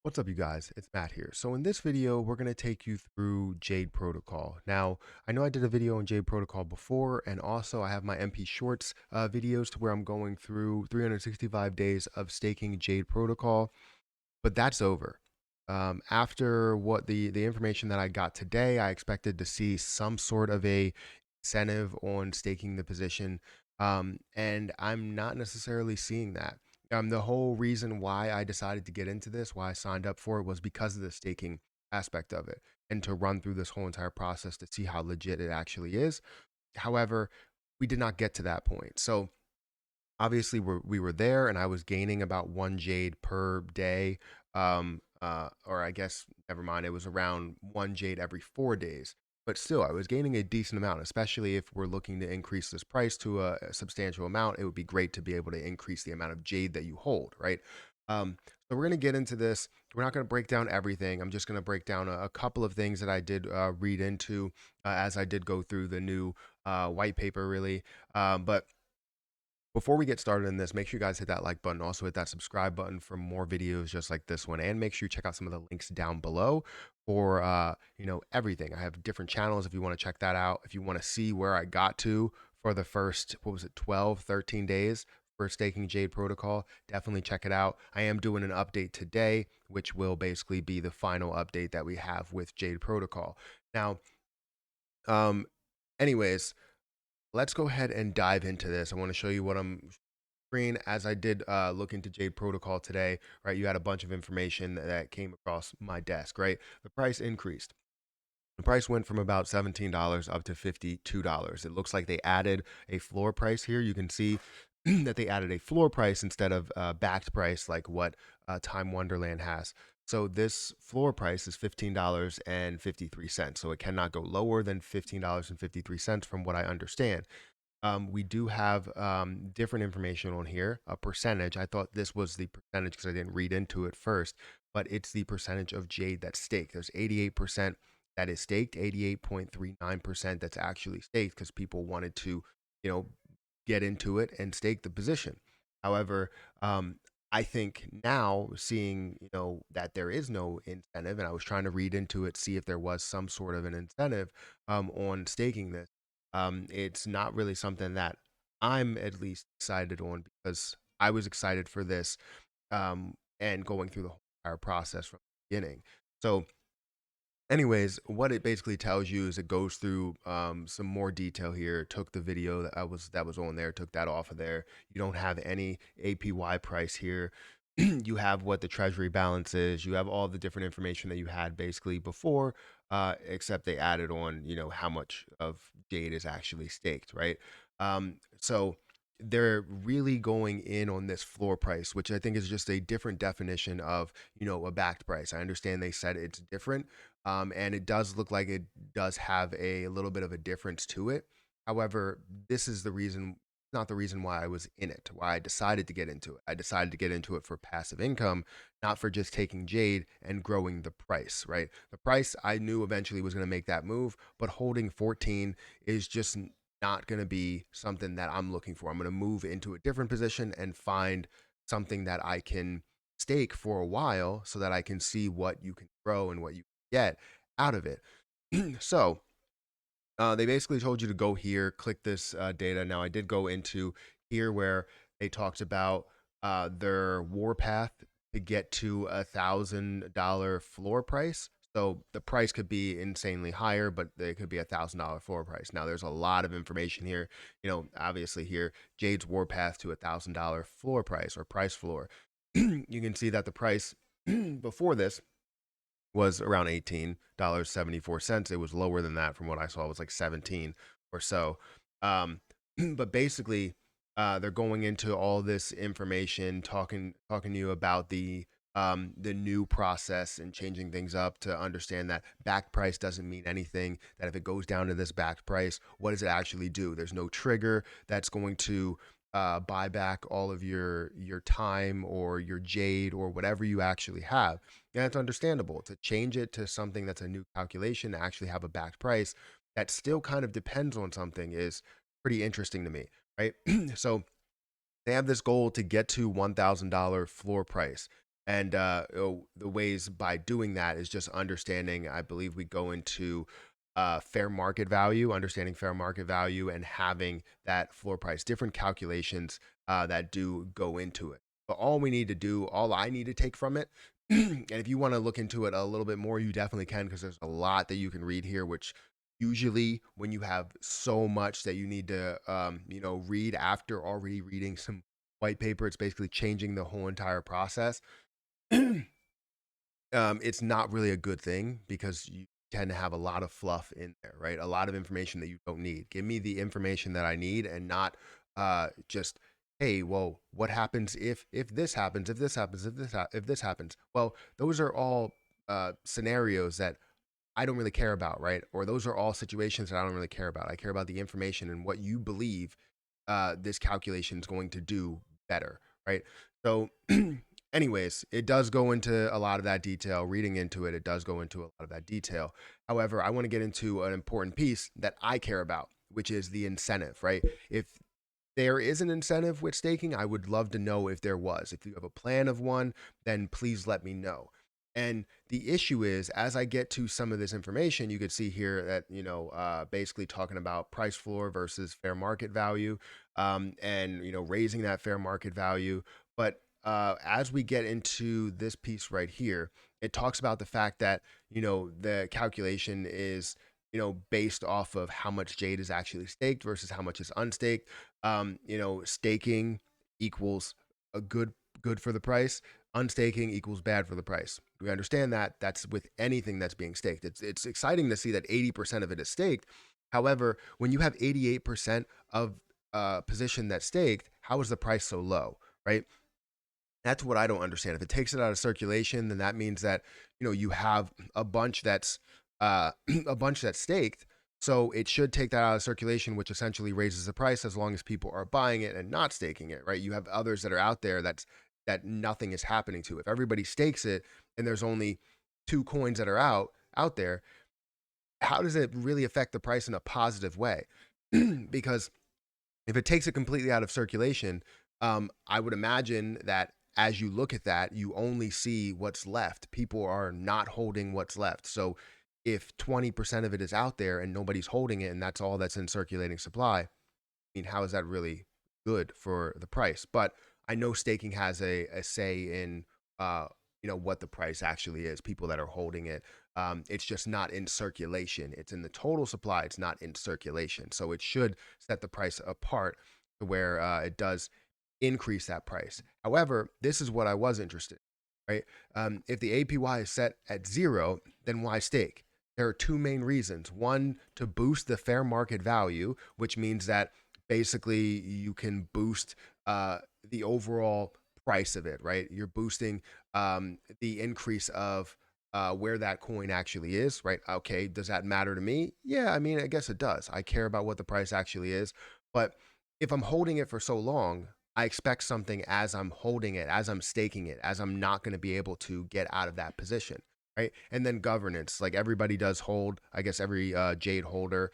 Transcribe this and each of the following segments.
What's up, you guys? It's Matt here. So in this video, we're going to take you through Jade Protocol. Now, I know I did a video on Jade Protocol before, and also I have my MP Shorts videos to where I'm going through 365 days of staking Jade Protocol, but that's over. After what the information that I got today, I expected to see some sort of a incentive on staking the position, and I'm not necessarily seeing that. The whole reason why I decided to get into this, why I signed up for it, was because of the staking aspect of it, and to run through this whole entire process to see how legit it actually is. However, we did not get to that point. So obviously we were there, and I was gaining about one jade per day. Or I guess never mind, it was around one jade every 4 days. But still, I was gaining a decent amount, especially if we're looking to increase this price to a substantial amount. It would be great to be able to increase the amount of jade that you hold, right? So we're going to get into this. We're not going to break down everything. I'm just going to break down a couple of things that I did read into as I did go through the new white paper, really. But before we get started in this, make sure you guys hit that like button. Also hit that subscribe button for more videos just like this one. And make sure you check out some of the links down below for, everything. I have different channels if you want to check that out. If you want to see where I got to for the first, 12, 13 days for staking Jade Protocol, definitely check it out. I am doing an update today, which will basically be the final update that we have with Jade Protocol. Now, um, anyways, let's go ahead and dive into this. I want to show you what I'm screen as I did look into Jade Protocol today, right? You had a bunch of information that came across my desk, right? The price increased. The price went from about $17 up to $52. It looks like they added a floor price here. You can see that they added a floor price instead of backed price like what Time Wonderland has. So this floor price is $15.53. So it cannot go lower than $15.53 from what I understand. We do have different information on here, a percentage. I thought this was the percentage because I didn't read into it first, but it's the percentage of jade that's staked. There's 88% that is staked, 88.39% that's actually staked because people wanted to, you know, get into it and stake the position. However, I think now seeing, that there is no incentive, and I was trying to read into it, see if there was some sort of an incentive on staking this. It's not really something that I'm at least excited on because I was excited for this and going through the whole entire process from the beginning. So, anyways, what it basically tells you is it goes through some more detail here. It took the video that was on there, took that off of there. You don't have any APY price here. You have what the treasury balance is. You have all the different information that you had basically before, except they added on, how much of Jade is actually staked, right? So they're really going in on this floor price, which I think is just a different definition of, a backed price. I understand they said it's different, and it does look like it does have a little bit of a difference to it. However, this is the reason, not the reason why I was in it, why I decided to get into it. I decided to get into it for passive income, not for just taking Jade and growing the price, right? The price I knew eventually was going to make that move, but holding 14 is just not going to be something that I'm looking for. I'm going to move into a different position and find something that I can stake for a while so that I can see what you can grow and what you get out of it. So they basically told you to go here, click this data. Now I did go into here where they talked about their warpath to get to $1,000 floor price. So the price could be insanely higher, but it could be $1,000 floor price. Now there's a lot of information here. Obviously here Jade's warpath to $1,000 floor price or price floor. You can see that the price before this was around $18.74. It was lower than that from what I saw. It was like 17 or so. But basically, they're going into all this information, talking to you about the new process and changing things up to understand that back price doesn't mean anything. That if it goes down to this back price, what does it actually do? There's no trigger that's going to buy back all of your time or your jade or whatever you actually have. And it's understandable to change it to something that's a new calculation to actually have a backed price that still kind of depends on something is pretty interesting to me, right? So they have this goal to get to $1,000 floor price. And the ways by doing that is just understanding. I believe we go into fair market value, understanding fair market value, and having that floor price, different calculations that do go into it. But all we need to do, all I need to take from it, and if you want to look into it a little bit more, you definitely can, because there's a lot that you can read here, which usually when you have so much that you need to, read after already reading some white paper, it's basically changing the whole entire process. It's not really a good thing because you tend to have a lot of fluff in there, right? A lot of information that you don't need. Give me the information that I need, and not just, hey, well, what happens if this happens, if this happens, if this happens? Well, those are all scenarios that I don't really care about, right? Or those are all situations that I don't really care about. I care about the information and what you believe this calculation is going to do better, right? So, anyways, it does go into a lot of that detail. Reading into it, it does go into a lot of that detail. However, I want to get into an important piece that I care about, which is the incentive, right? If there is an incentive with staking, I would love to know if there was. If you have a plan of one, then please let me know. And the issue is, as I get to some of this information, you could see here that, basically talking about price floor versus fair market value, and, raising that fair market value. But as we get into this piece right here, it talks about the fact that, the calculation is, based off of how much Jade is actually staked versus how much is unstaked. Staking equals a good for the price. Unstaking equals bad for the price. We understand that. That's with anything that's being staked. It's exciting to see that 80% of it is staked. However, when you have 88% of position that's staked, how is the price so low, right? That's what I don't understand. If it takes it out of circulation, then that means that, you have a bunch that's a bunch that's staked. So it should take that out of circulation, which essentially raises the price as long as people are buying it and not staking it, right? You have others that are out there that nothing is happening to. If everybody stakes it and there's only two coins that are out there, how does it really affect the price in a positive way? Because if it takes it completely out of circulation, I would imagine that as you look at that, you only see what's left. People are not holding what's left. So if 20% of it is out there and nobody's holding it, and that's all that's in circulating supply, I mean, how is that really good for the price? But I know staking has a say in, what the price actually is. People that are holding it, it's just not in circulation. It's in the total supply. It's not in circulation. So it should set the price apart to where it does increase that price. However, this is what I was interested in, right? If the APY is set at 0, then why stake? There are two main reasons. One, to boost the fair market value, which means that basically you can boost the overall price of it, right? You're boosting the increase of where that coin actually is, right? Okay, does that matter to me? Yeah, I mean, I guess it does. I care about what the price actually is. But if I'm holding it for so long, I expect something as I'm holding it, as I'm staking it, as I'm not going to be able to get out of that position, right? And then governance, like everybody does hold. I guess every Jade holder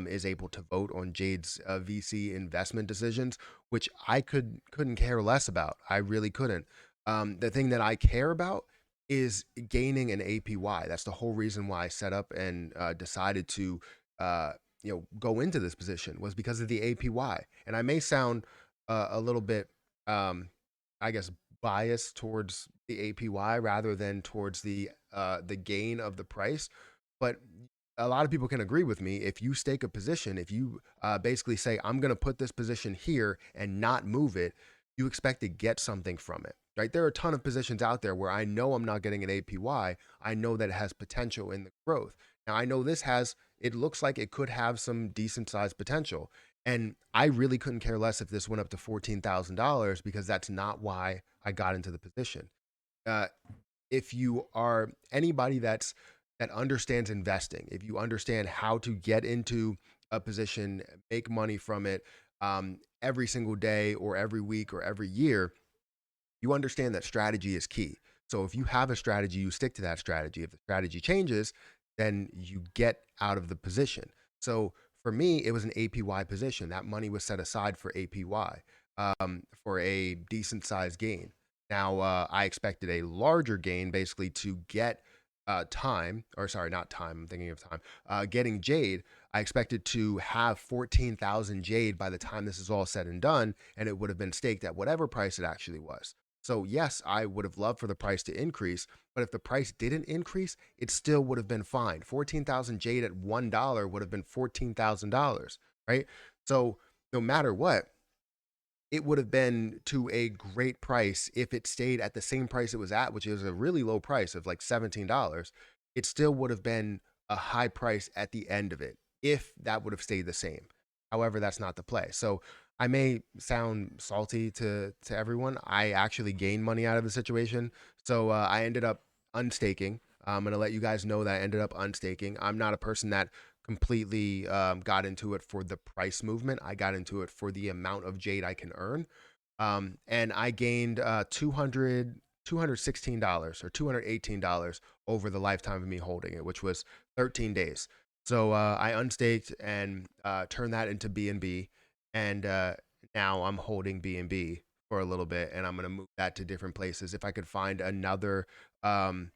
is able to vote on Jade's VC investment decisions, which I couldn't care less about. I really couldn't. The thing that I care about is gaining an APY. That's the whole reason why I set up and decided to go into this position, was because of the APY. And I may sound a little bit, I guess, biased towards the APY rather than towards the gain of the price, but a lot of people can agree with me. If you stake a position, if you basically say, I'm going to put this position here and not move it, you expect to get something from it, right? There are a ton of positions out there where I know I'm not getting an APY. I know that it has potential in the growth. Now, I know it looks like it could have some decent sized potential. And I really couldn't care less if this went up to $14,000, because that's not why I got into the position. Uh, if you are anybody that understands investing, if you understand how to get into a position, make money from it, every single day or every week or every year, you understand that strategy is key. So if you have a strategy, you stick to that strategy. If the strategy changes, then you get out of the position. So for me, it was an APY position. That money was set aside for APY, for a decent sized gain. Now, I expected a larger gain basically to get time, or sorry, not time, I'm thinking of time, getting Jade. I expected to have 14,000 Jade by the time this is all said and done, and it would have been staked at whatever price it actually was. So, yes, I would have loved for the price to increase, but if the price didn't increase, it still would have been fine. 14,000 Jade at $1 would have been $14,000, right? So, no matter what, it would have been to a great price if it stayed at the same price it was at, which is a really low price of like $17. It still would have been a high price at the end of it if that would have stayed the same. However, that's not the play. So I may sound salty to everyone. I actually gained money out of the situation. So I ended up unstaking. I'm going to let you guys know that I ended up unstaking. I'm not a person that completely got into it for the price movement. I got into it for the amount of Jade I can earn. And I gained $216 or $218 over the lifetime of me holding it, which was 13 days. So I unstaked and turned that into BNB. And now I'm holding BNB for a little bit, and I'm going to move that to different places. If I could find um,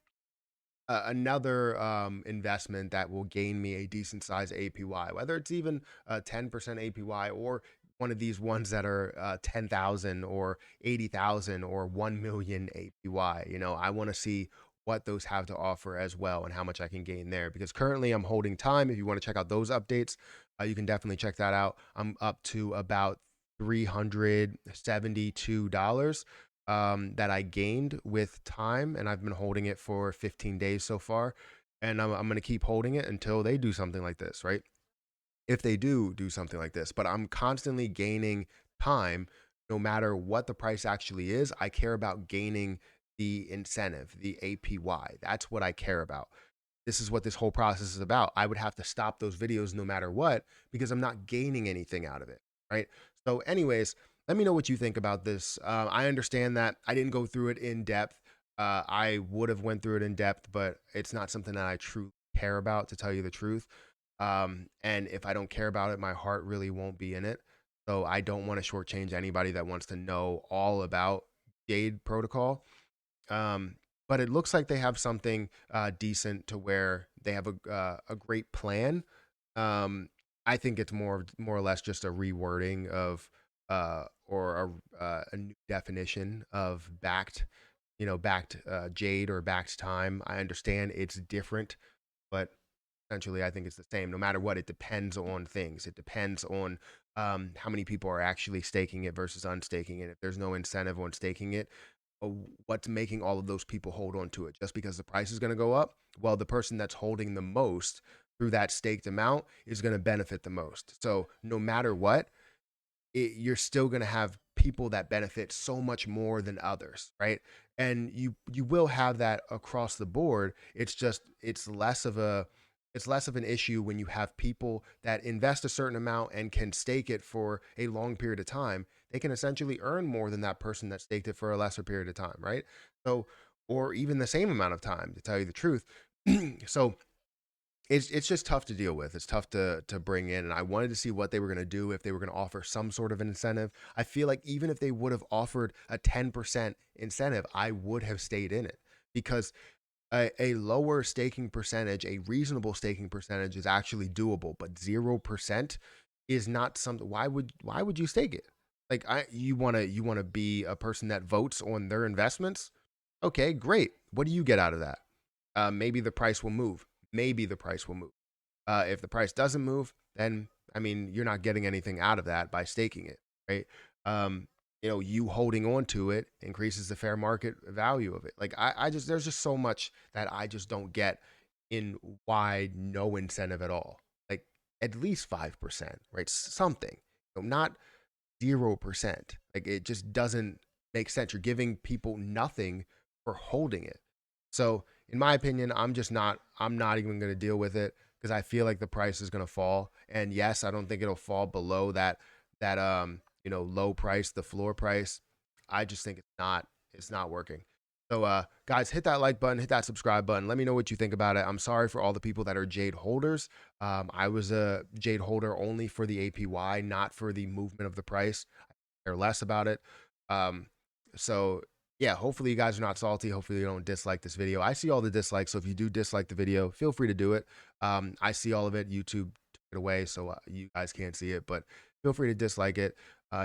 another investment that will gain me a decent size APY, whether it's even a 10% APY or one of these ones that are 10,000 or 80,000 or 1 million APY. You know, I want to see what those have to offer as well and how much I can gain there, because currently I'm holding time. If you want to check out those updates, you can definitely check that out. I'm up to about $372 that I gained with time, and I've been holding it for 15 days so far. And I'm going to keep holding it until they do something like this, right? If they do something like this, but I'm constantly gaining time no matter what the price actually is. I care about gaining the incentive, the APY. That's what I care about. This is what this whole process is about. I would have to stop those videos no matter what because I'm not gaining anything out of it, right? So, anyways, let me know what you think about this. I understand that I didn't go through it in depth. I would have went through it in depth, but it's not something that I truly care about, to tell you the truth. And if I don't care about it, my heart really won't be in it. So I don't want to shortchange anybody that wants to know all about Jade Protocol. Um, but it looks like they have something decent to where they have a great plan. Um, I think it's more or less just a rewording of or a new definition of backed, backed Jade or backed time. I understand it's different, but essentially I think it's the same. No matter what, it depends on things. It depends on how many people are actually staking it versus unstaking it. If there's no incentive on staking it, uh, what's making all of those people hold on to it? Just because the price is going to go up? Well, the person that's holding the most through that staked amount is going to benefit the most. So no matter what, you're still going to have people that benefit so much more than others, right? And you will have that across the board. It's just it's less of an issue when you have people that invest a certain amount and can stake it for a long period of time. They can essentially earn more than that person that staked it for a lesser period of time, right? So, or even the same amount of time, to tell you the truth. So it's just tough to deal with. It's tough to bring in, and I wanted to see what they were going to do, if they were going to offer some sort of an incentive. I feel like even if they would have offered a 10% incentive, I would have stayed in it, because a lower staking percentage, a reasonable staking percentage, is actually doable, but 0% is not something. Why would you stake it? Like, you want to be a person that votes on their investments. Okay, great. What do you get out of that? Maybe the price will move. Maybe the price will move. If the price doesn't move, then I mean, you're not getting anything out of that by staking it, right? Um, you holding on to it increases the fair market value of it. Like, I just there's just so much that I just don't get in why no incentive at all. Like, at least 5%, right? Something, not 0%. Like, it just doesn't make sense. You're giving people nothing for holding it. So, in my opinion, I'm not even going to deal with it, because I feel like the price is going to fall. And yes, I don't think it'll fall below that low price, the floor price. I just think it's not working. So guys, hit that like button, hit that subscribe button. Let me know what you think about it. I'm sorry for all the people that are Jade holders. I was a Jade holder only for the APY, not for the movement of the price. I care less about it. Um, so yeah, hopefully you guys are not salty. Hopefully you don't dislike this video. I see all the dislikes, so if you do dislike the video, feel free to do it. I see all of it. YouTube took it away, so you guys can't see it, but feel free to dislike it.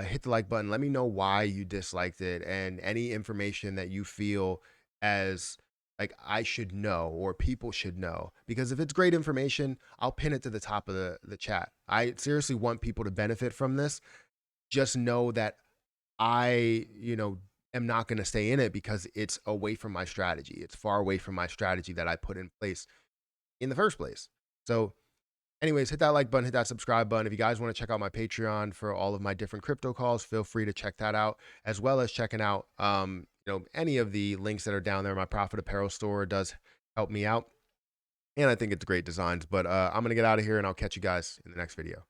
Hit the like button. Let me know why you disliked it and any information that you feel as like I should know or people should know. Because if it's great information, I'll pin it to the top of the chat. I seriously want people to benefit from this. Just know that I am not going to stay in it because it's away from my strategy. It's far away from my strategy that I put in place in the first place. So, anyways, hit that like button, hit that subscribe button. If you guys want to check out my Patreon for all of my different crypto calls, feel free to check that out, as well as checking out any of the links that are down there. My Profit Apparel store does help me out, and I think it's great designs. But I'm gonna get out of here, and I'll catch you guys in the next video.